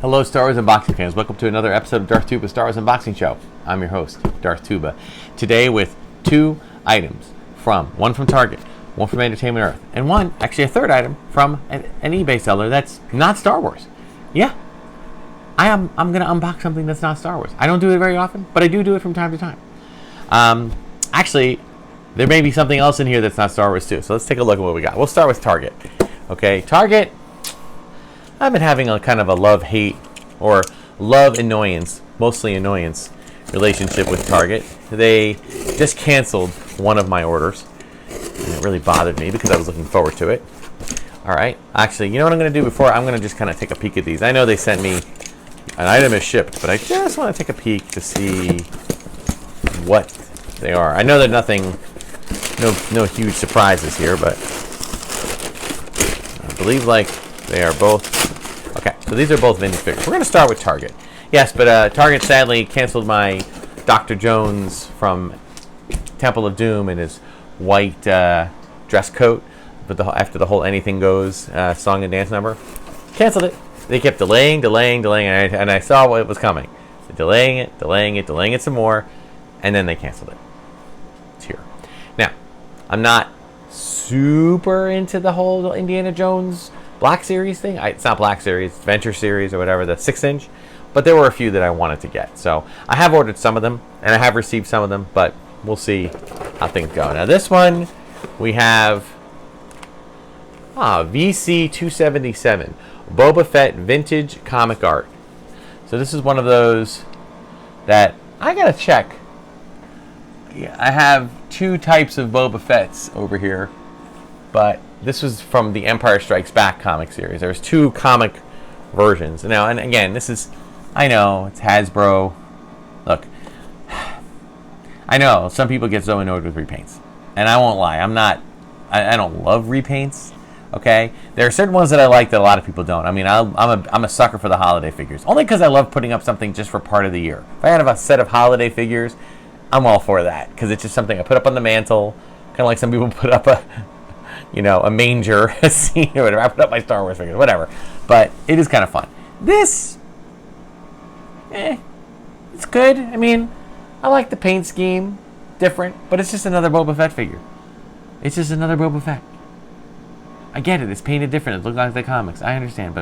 Hello, Star Wars unboxing fans. Welcome to another episode of Darth Tuba Star Wars Unboxing Show. I'm your host, Darth Tuba. Today with two items one from Target, one from Entertainment Earth, and one, actually a third item, from an eBay seller that's not Star Wars. Yeah, I'm going to unbox something that's not Star Wars. I don't do it very often, but I do it from time to time. Actually, there may be something else in here that's not Star Wars too. So let's take a look at what we got. We'll start with Target. Okay, Target. I've been having a kind of a love-hate or love-annoyance, mostly annoyance, relationship with Target. They just canceled one of my orders, and it really bothered me because I was looking forward to it. All right, actually, you know what I'm going to do before? I'm going to just kind of take a peek at these. I know they sent me an item is shipped, but I just want to take a peek to see what they are. I know there's nothing, no huge surprises here, but I believe like they are both. Okay, so these are both vintage figures. We're going to start with Target. Yes, but Target sadly canceled my Dr. Jones from Temple of Doom in his white dress coat, but after the whole Anything Goes song and dance number. Canceled it. They kept delaying, and I saw what was coming. Delaying it some more, and then they canceled it. It's here. Now, I'm not super into the whole Indiana Jones Black Series thing. It's not Black Series, it's Venture Series or whatever, the 6-inch. But there were a few that I wanted to get. So I have ordered some of them, and I have received some of them, but we'll see how things go. Now this one, we have VC 277, Boba Fett Vintage Comic Art. So this is one of those that I gotta check. Yeah, I have two types of Boba Fett's over here, but this was from the Empire Strikes Back comic series. There's two comic versions. Now, and again, this is, I know, it's Hasbro. Look, I know some people get so annoyed with repaints. And I won't lie, I don't love repaints, okay? There are certain ones that I like that a lot of people don't. I mean, I'm a sucker for the holiday figures. Only because I love putting up something just for part of the year. If I had a set of holiday figures, I'm all for that. Because it's just something I put up on the mantle. Kind of like some people put up a manger, a scene, or whatever. I put up my Star Wars figures, whatever. But it is kind of fun. This, it's good. I mean, I like the paint scheme, different, but it's just another Boba Fett figure. It's just another Boba Fett. I get it. It's painted different. It looks like the comics. I understand,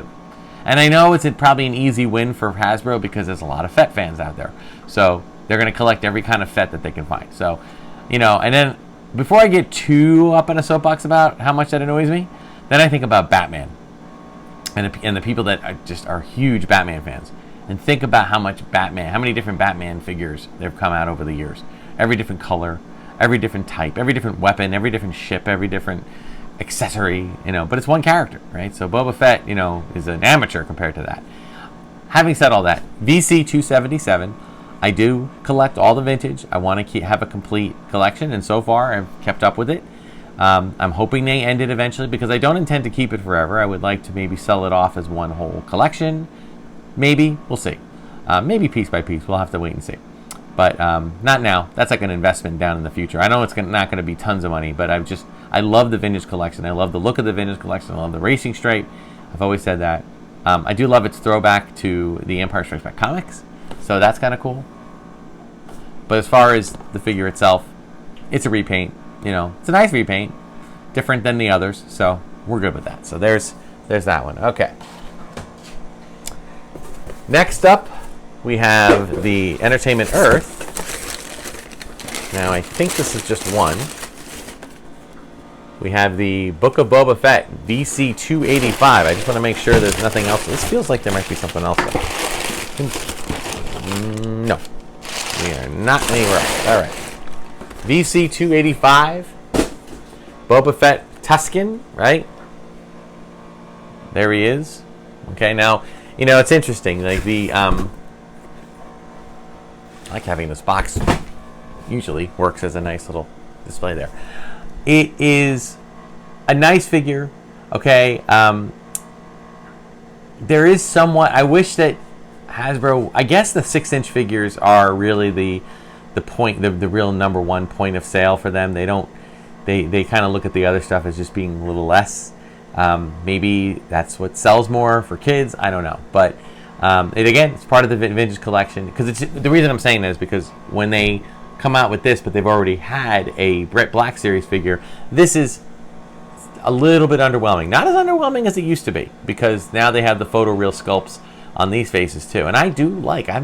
and I know it's probably an easy win for Hasbro because there's a lot of Fett fans out there. So they're going to collect every kind of Fett that they can find. So, and then before I get too up in a soapbox about how much that annoys me, then I think about Batman and the people that are huge Batman fans. And think about how many different Batman figures they've come out over the years. Every different color, every different type, every different weapon, every different ship, every different accessory, but it's one character, right? So Boba Fett, is an amateur compared to that. Having said all that, VC 277, I do collect all the vintage. I want to have a complete collection, and so far I've kept up with it. I'm hoping they end it eventually because I don't intend to keep it forever. I would like to maybe sell it off as one whole collection. Maybe. We'll see. Maybe piece by piece. We'll have to wait and see. But not now. That's like an investment down in the future. I know it's not going to be tons of money, but I love the vintage collection. I love the look of the vintage collection. I love the racing stripe. I've always said that. I do love its throwback to the Empire Strikes Back comics. So that's kind of cool. But as far as the figure itself, it's a repaint. It's a nice repaint, different than the others. So we're good with that. So there's that one. Okay. Next up, we have the Entertainment Earth. Now I think this is just one. We have the Book of Boba Fett VC 285. I just want to make sure there's nothing else. This feels like there might be something else though. No. We are not anywhere else. All right. VC 285. Boba Fett Tusken, right? There he is. Okay, now, it's interesting. Like I like having this box. Usually works as a nice little display there. It is a nice figure. Okay. There is somewhat. I wish that Hasbro. I guess the 6-inch figures are really the point, the real number one point of sale for them. They don't. They kind of look at the other stuff as just being a little less. Maybe that's what sells more for kids. I don't know. But It's part of the vintage collection. Because the reason I'm saying that is because when they come out with this, but they've already had a Brett Black series figure, this is a little bit underwhelming. Not as underwhelming as it used to be, because now they have the photoreal sculpts on these faces too. And I'm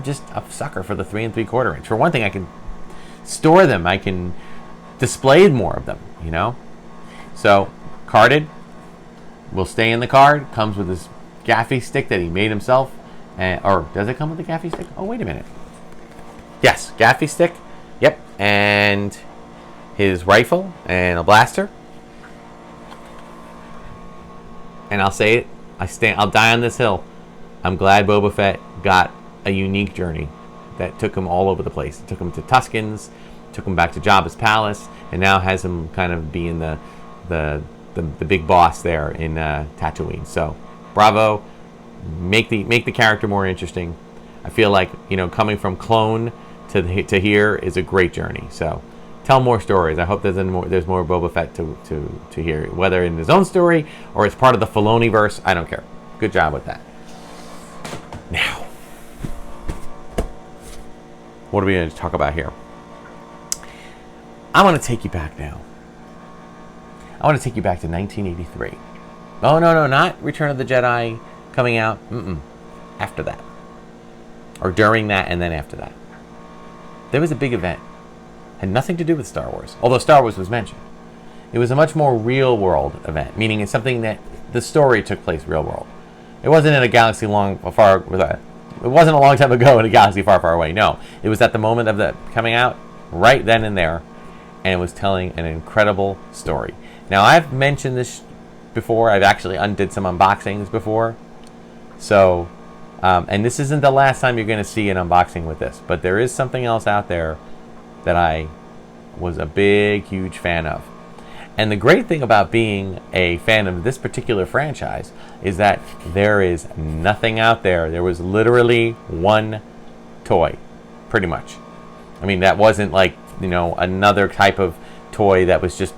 just a sucker for the 3 3/4 inch. For one thing, I can store them. I can display more of them, you know? So, carded, will stay in the card. Comes with this gaffy stick that he made himself. Or does it come with a gaffy stick? Oh, wait a minute. Yes, gaffy stick. Yep. And his rifle and a blaster. And I'll say it. I'll die on this hill. I'm glad Boba Fett got a unique journey that took him all over the place. It took him to Tuscans, took him back to Jabba's palace, and now has him kind of being the big boss there in Tatooine. So, bravo! Make the character more interesting. I feel like, you know, coming from clone to here is a great journey. So, tell more stories. I hope there's more Boba Fett to hear, whether in his own story or it's part of the Filoni verse. I don't care. Good job with that. Now, what are we going to talk about here? I want to take you back now. I want to take you back to 1983. Oh, no, not Return of the Jedi coming out. After that. Or during that and then after that. There was a big event. Had nothing to do with Star Wars, although Star Wars was mentioned. It was a much more real world event, meaning it's something that the story took place real world. It wasn't in a galaxy it wasn't a long time ago in a galaxy far, far away. No, it was at the moment of the coming out, right then and there, and it was telling an incredible story. Now, I've mentioned this before. I've actually undid some unboxings before. So, and this isn't the last time you're going to see an unboxing with this, but there is something else out there that I was a big, huge fan of. And the great thing about being a fan of this particular franchise is that there is nothing out there. There was literally one toy, pretty much. I mean, that wasn't like, you know, another type of toy that was just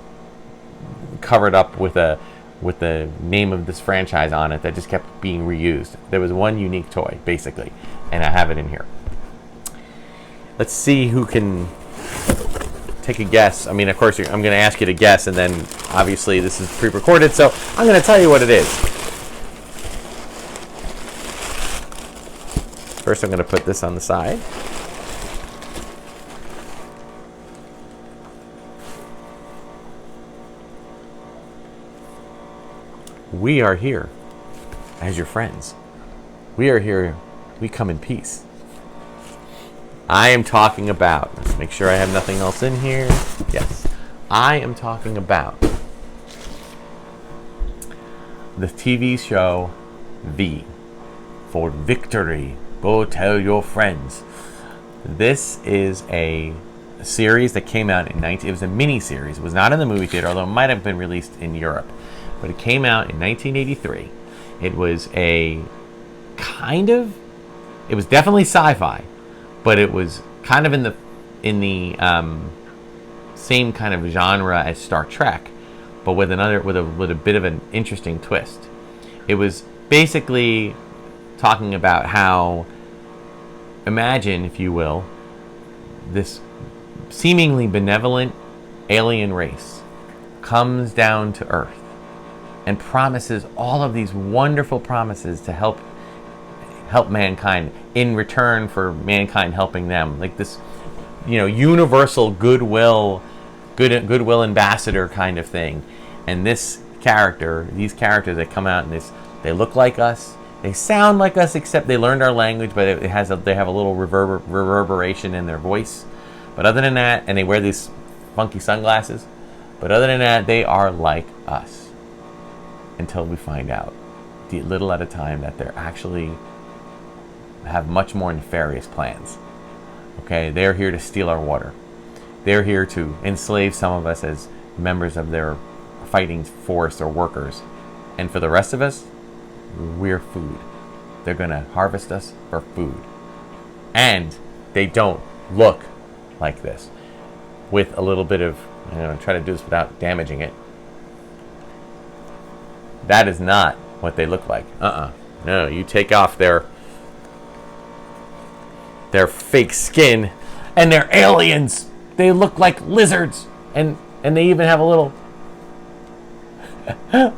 covered up with the name of this franchise on it that just kept being reused. There was one unique toy, basically, and I have it in here. Let's see who can take a guess. I mean, of course, I'm going to ask you to guess, and then obviously this is pre-recorded, so I'm going to tell you what it is. First, I'm going to put this on the side. We are here as your friends. We are here. We come in peace. I am talking about, let's make sure I have nothing else in here. Yes. I am talking about the TV show V for Victory. Go tell your friends. This is a series that came out in it was a mini series. It was not in the movie theater, although it might have been released in Europe. But it came out in 1983. It was it was definitely sci-fi, but it was kind of in the same kind of genre as Star Trek, but with a bit of an interesting twist. It was basically talking about how, imagine, if you will, this seemingly benevolent alien race comes down to Earth and promises all of these wonderful promises to help mankind in return for mankind helping them, like this, you know, universal goodwill ambassador kind of thing. And these characters that come out in this, they look like us, they sound like us, except they learned our language, but they have a little reverberation in their voice. But other than that, and they wear these funky sunglasses, but other than that, they are like us. Until we find out, little at a time, that they're actually have much more nefarious plans. Okay, they're here to steal our water. They're here to enslave some of us as members of their fighting force or workers. And for the rest of us, we're food. They're going to harvest us for food. And they don't look like this. With a little bit of, I'm going to try to do this without damaging it. That is not what they look like. No, you take off their their fake skin, and they're aliens. They look like lizards, and they even have a little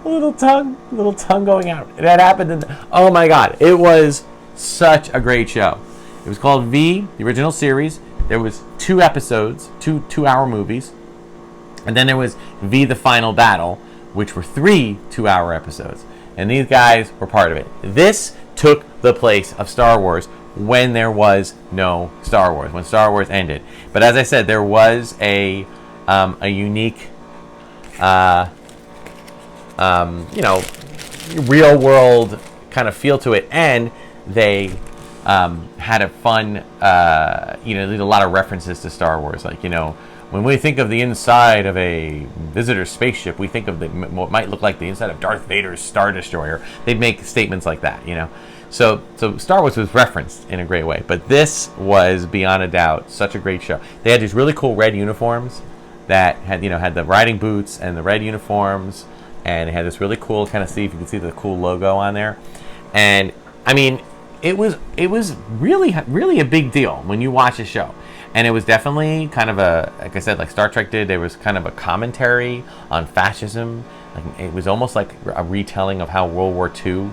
little tongue going out. That happened in oh my god, it was such a great show. It was called V, the original series. There was 2 episodes, 2-hour movies, and then there was V, the Final Battle, which were 3 2-hour episodes, and these guys were part of it. This took the place of Star Wars when there was no Star Wars, when Star Wars ended. But as I said, there was a unique, real world kind of feel to it, and they had a fun, there's a lot of references to Star Wars, like, when we think of the inside of a visitor spaceship, we think of what might look like the inside of Darth Vader's Star Destroyer. They'd make statements like that, So Star Wars was referenced in a great way. But this was, beyond a doubt, such a great show. They had these really cool red uniforms that had the riding boots and the red uniforms, and it had this really cool kind of you can see the cool logo on there. And I mean, it was really, really a big deal when you watch the show. And it was definitely kind of like I said, like Star Trek did, there was kind of a commentary on fascism. Like, it was almost like a retelling of how World War II,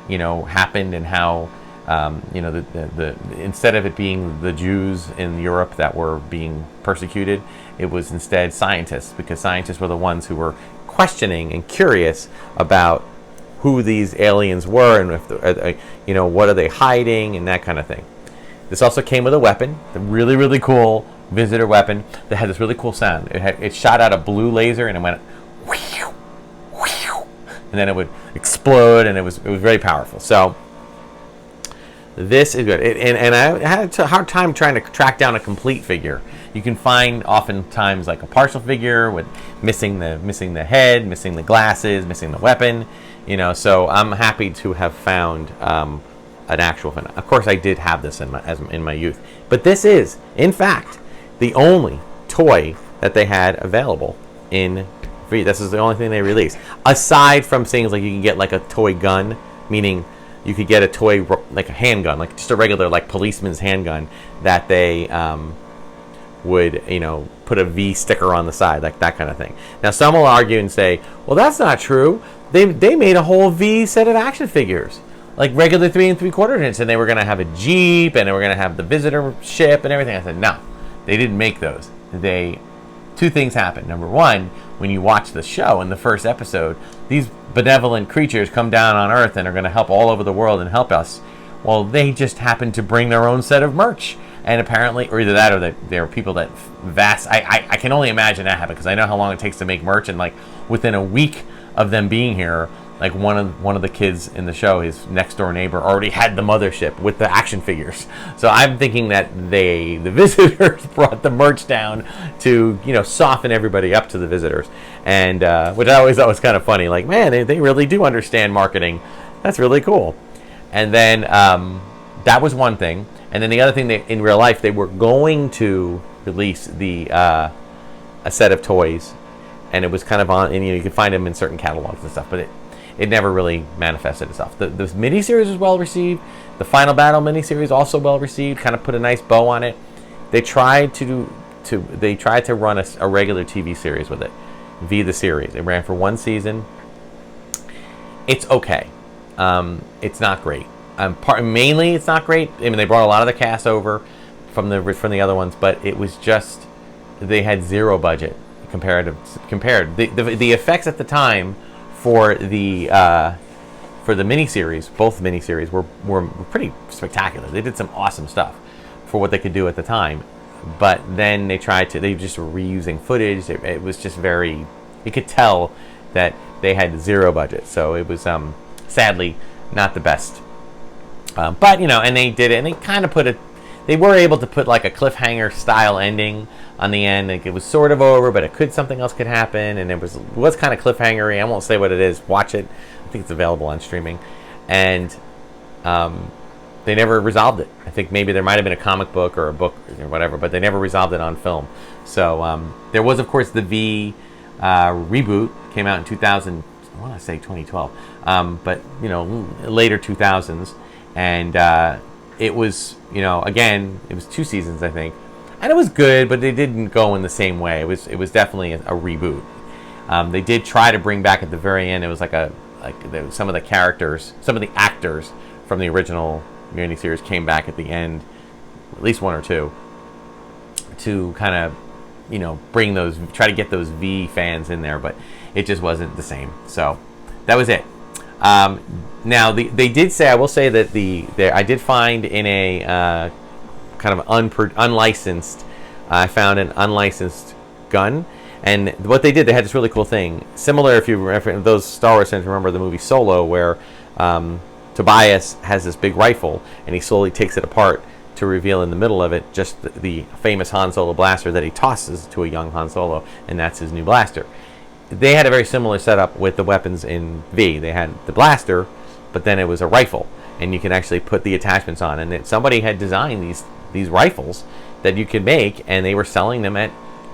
happened, and how, the instead of it being the Jews in Europe that were being persecuted, it was instead scientists, because scientists were the ones who were questioning and curious about who these aliens were, and if what are they hiding, and that kind of thing. This also came with a weapon, the really, really cool visitor weapon that had this really cool sound. It shot out a blue laser, and it went whew, whew, and then it would explode, and it was very powerful. So this is good. And I had a hard time trying to track down a complete figure. You can find oftentimes like a partial figure with missing the head, missing the glasses, missing the weapon. So I'm happy to have found an actual fin. Of course, I did have this in my youth, but this is, in fact, the only toy that they had available in free. This is the only thing they released, aside from things like you can get like a toy gun, meaning you could get a toy like a handgun, like just a regular like policeman's handgun that they would put a V sticker on the side, like that kind of thing. Now, some will argue and say, well, that's not true. They made a whole V set of action figures, like regular 3 3/4 inch, and they were going to have a Jeep, and they were going to have the visitor ship and everything. I said, no, they didn't make those. Two things happened. Number one, when you watch the show in the first episode, these benevolent creatures come down on Earth and are going to help all over the world and help us. Well, they just happened to bring their own set of merch. And apparently, or either that or there are people that I can only imagine that happened, because I know how long it takes to make merch, and like within a week of them being here, like one of the kids in the show, his next door neighbor, already had the mothership with the action figures. So I'm thinking that the visitors brought the merch down to soften everybody up to the visitors, and which I always thought was kind of funny. Like, man, they really do understand marketing. That's really cool. And then that was one thing. And then the other thing, in real life, they were going to release a set of toys, and it was kind of on, and you could find them in certain catalogs and stuff, but it never really manifested itself. The miniseries was well received. The Final Battle miniseries also well received. Kind of put a nice bow on it. They tried to run a regular TV series with it, V the series. It ran for 1 season. It's okay. It's not great. Mainly, it's not great. I mean, they brought a lot of the cast over from the other ones, but it was just, they had zero budget compared. The effects at the time for the miniseries, both miniseries, were pretty spectacular. They did some awesome stuff for what they could do at the time, but then they just were reusing footage. It was just very, you could tell that they had zero budget, so it was sadly not the best. But and they did it, and they kind of they were able to put like a cliffhanger style ending on the end. Like, it was sort of over, but something else could happen, and it was kind of cliffhangery. I won't say what it is. Watch it. I think it's available on streaming, and they never resolved it. I think maybe there might have been a comic book or a book or whatever, but they never resolved it on film. So there was, of course, the V reboot came out in 2000. I want to say 2012, but later 2000s. And it was, again, it was 2 seasons, I think, and it was good, but they didn't go in the same way. It was definitely a reboot. They did try to bring back at the very end. It was some of the characters, some of the actors from the original miniseries came back at the end, at least 1 or 2, to kind of, try to get those V fans in there, but it just wasn't the same. So that was it. Now they did say, I will say that I did find in a kind of unlicensed, I found an unlicensed gun. And what they did, they had this really cool thing. Similar, if those Star Wars fans remember the movie Solo, where Tobias has this big rifle, and he slowly takes it apart to reveal in the middle of it just the famous Han Solo blaster that he tosses to a young Han Solo, and that's his new blaster. They had a very similar setup with the weapons in V. They had the blaster, but then it was a rifle, and you can actually put the attachments on. And somebody had designed these rifles that you could make, and they were selling them at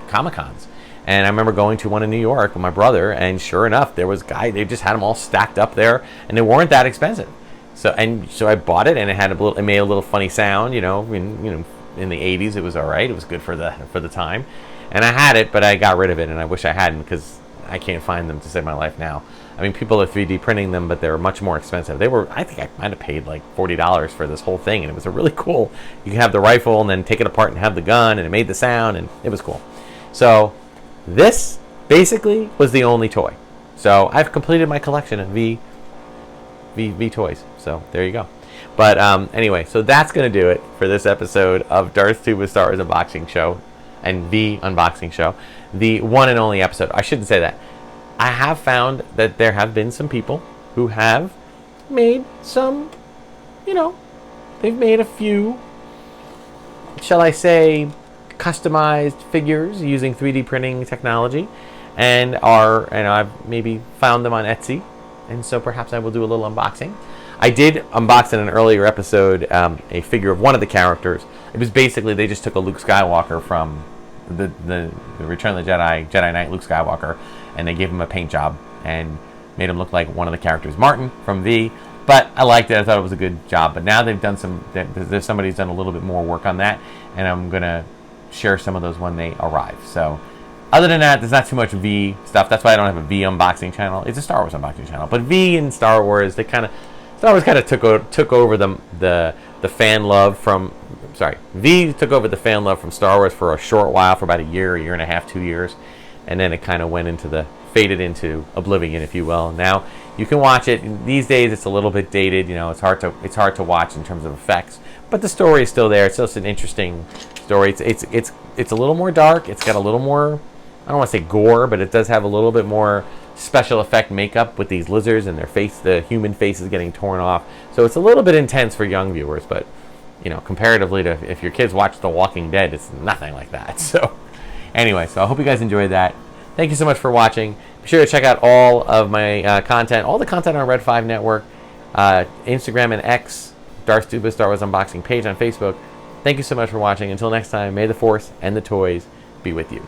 Comic-Cons. And I remember going to one in New York with my brother, and sure enough, there was a guy. They just had them all stacked up there, and they weren't that expensive. So I bought it, and it made a little funny sound. In the 80s, it was all right. It was good for the time, and I had it, but I got rid of it, and I wish I hadn't, because I can't find them to save my life now. I mean, people are 3D printing them, but they're much more expensive. I think I might have paid like $40 for this whole thing, and it was a really cool. You can have the rifle and then take it apart and have the gun, and it made the sound, and it was cool. So this basically was the only toy. So I've completed my collection of V toys. So there you go. But anyway, so that's going to do it for this episode of Darth Tuba Star Wars Unboxing Show and V Unboxing Show. The one and only episode. I shouldn't say that. I have found that there have been some people who have made some, they've made a few, shall I say, customized figures using 3D printing technology, and I've maybe found them on Etsy, and so perhaps I will do a little unboxing. I did unbox in an earlier episode a figure of one of the characters. It was basically, they just took a Luke Skywalker from the Return of the Jedi Knight Luke Skywalker, and they gave him a paint job and made him look like one of the characters, Martin from V. But I liked it. I thought it was a good job. But now they've done somebody's done a little bit more work on that, and I'm gonna share some of those when they arrive. So other than that, there's not too much V stuff. That's why I don't have a V unboxing channel. It's a Star Wars unboxing channel. But V and Star Wars, Star Wars kind of took over the fan love from. Sorry, V took over the fan love from Star Wars for a short while, for about a year and a half, 2 years, and then it kind of faded into oblivion, if you will. Now you can watch it. These days, it's a little bit dated. It's hard to watch in terms of effects, but the story is still there. It's still an interesting story. It's a little more dark. It's got a little more, I don't want to say gore, but it does have a little bit more special effect makeup with these lizards and the human face is getting torn off. So it's a little bit intense for young viewers, but comparatively to if your kids watch The Walking Dead, it's nothing like that. So anyway, I hope you guys enjoyed that. Thank you so much for watching. Be sure to check out all of my content, all the content on Red 5 Network, Instagram and X, Darth Tuba Star Wars Unboxing page on Facebook. Thank you so much for watching. Until next time, may the Force and the toys be with you.